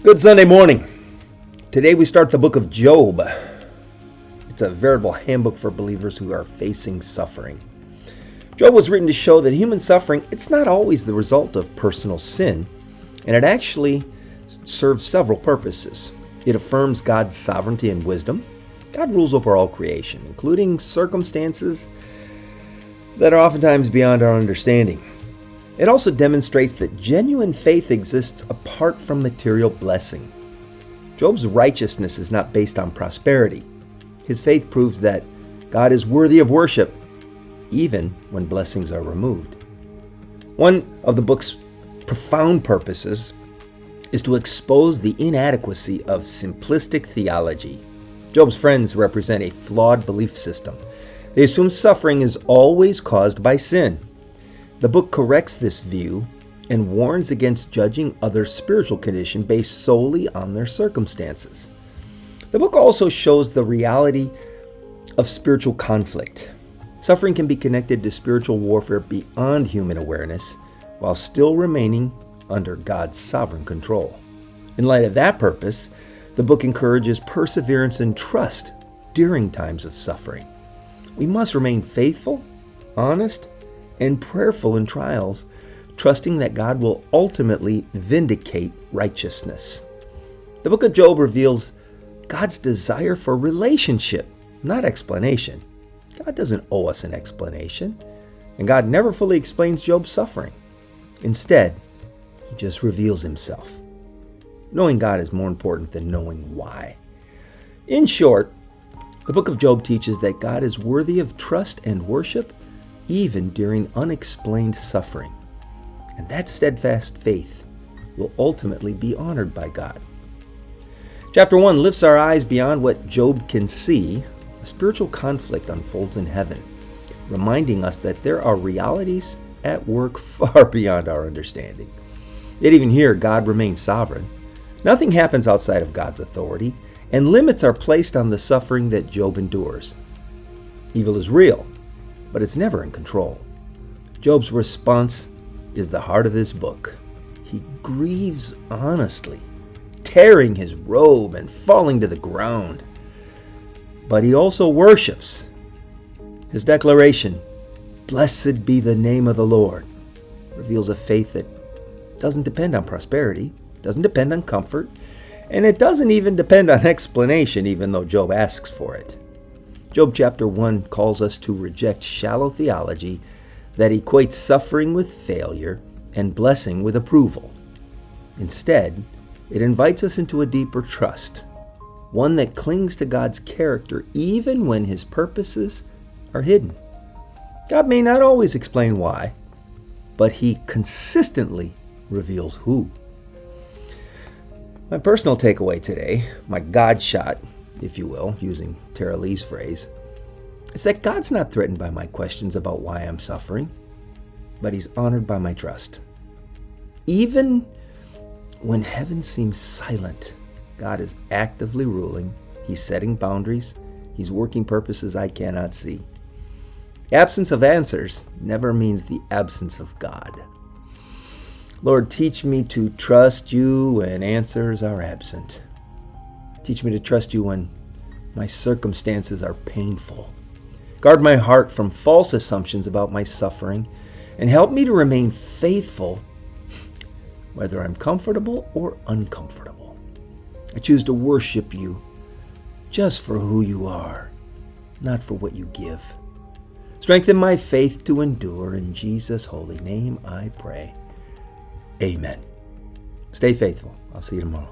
Good Sunday morning. Today we start the book of Job. It's a veritable handbook for believers who are facing suffering. Job was written to show that human suffering, it's not always the result of personal sin, and it actually serves several purposes. It affirms God's sovereignty and wisdom. God rules over all creation, including circumstances that are oftentimes beyond our understanding. It also demonstrates that genuine faith exists apart from material blessing. Job's righteousness is not based on prosperity. His faith proves that God is worthy of worship, even when blessings are removed. One of the book's profound purposes is to expose the inadequacy of simplistic theology. Job's friends represent a flawed belief system. They assume suffering is always caused by sin. The book corrects this view and warns against judging others' spiritual condition based solely on their circumstances. The book also shows the reality of spiritual conflict. Suffering can be connected to spiritual warfare beyond human awareness while still remaining under God's sovereign control. In light of that purpose, the book encourages perseverance and trust during times of suffering. We must remain faithful, honest, and prayerful in trials, trusting that God will ultimately vindicate righteousness. The book of Job reveals God's desire for relationship, not explanation. God doesn't owe us an explanation, and God never fully explains Job's suffering. Instead, he just reveals himself. Knowing God is more important than knowing why. In short, the book of Job teaches that God is worthy of trust and worship even during unexplained suffering. And that steadfast faith will ultimately be honored by God. Chapter 1 lifts our eyes beyond what Job can see. A spiritual conflict unfolds in heaven, reminding us that there are realities at work far beyond our understanding. Yet even here, God remains sovereign. Nothing happens outside of God's authority, and limits are placed on the suffering that Job endures. Evil is real, but it's never in control. Job's response is the heart of this book. He grieves honestly, tearing his robe and falling to the ground. But he also worships. His declaration, "Blessed be the name of the Lord," reveals a faith that doesn't depend on prosperity, doesn't depend on comfort, and it doesn't even depend on explanation, even though Job asks for it. Job chapter 1 calls us to reject shallow theology that equates suffering with failure and blessing with approval. Instead, it invites us into a deeper trust, one that clings to God's character even when his purposes are hidden. God may not always explain why, but he consistently reveals who. My personal takeaway today, my God shot, if you will, using Tara Lee's phrase, is that God's not threatened by my questions about why I'm suffering, but he's honored by my trust. Even when heaven seems silent, God is actively ruling. He's setting boundaries. He's working purposes I cannot see. Absence of answers never means the absence of God. Lord, teach me to trust you when answers are absent. Teach me to trust you when my circumstances are painful. Guard my heart from false assumptions about my suffering, and help me to remain faithful whether I'm comfortable or uncomfortable. I choose to worship you just for who you are, not for what you give. Strengthen my faith to endure. In Jesus' holy name I pray. Amen. Stay faithful. I'll see you tomorrow.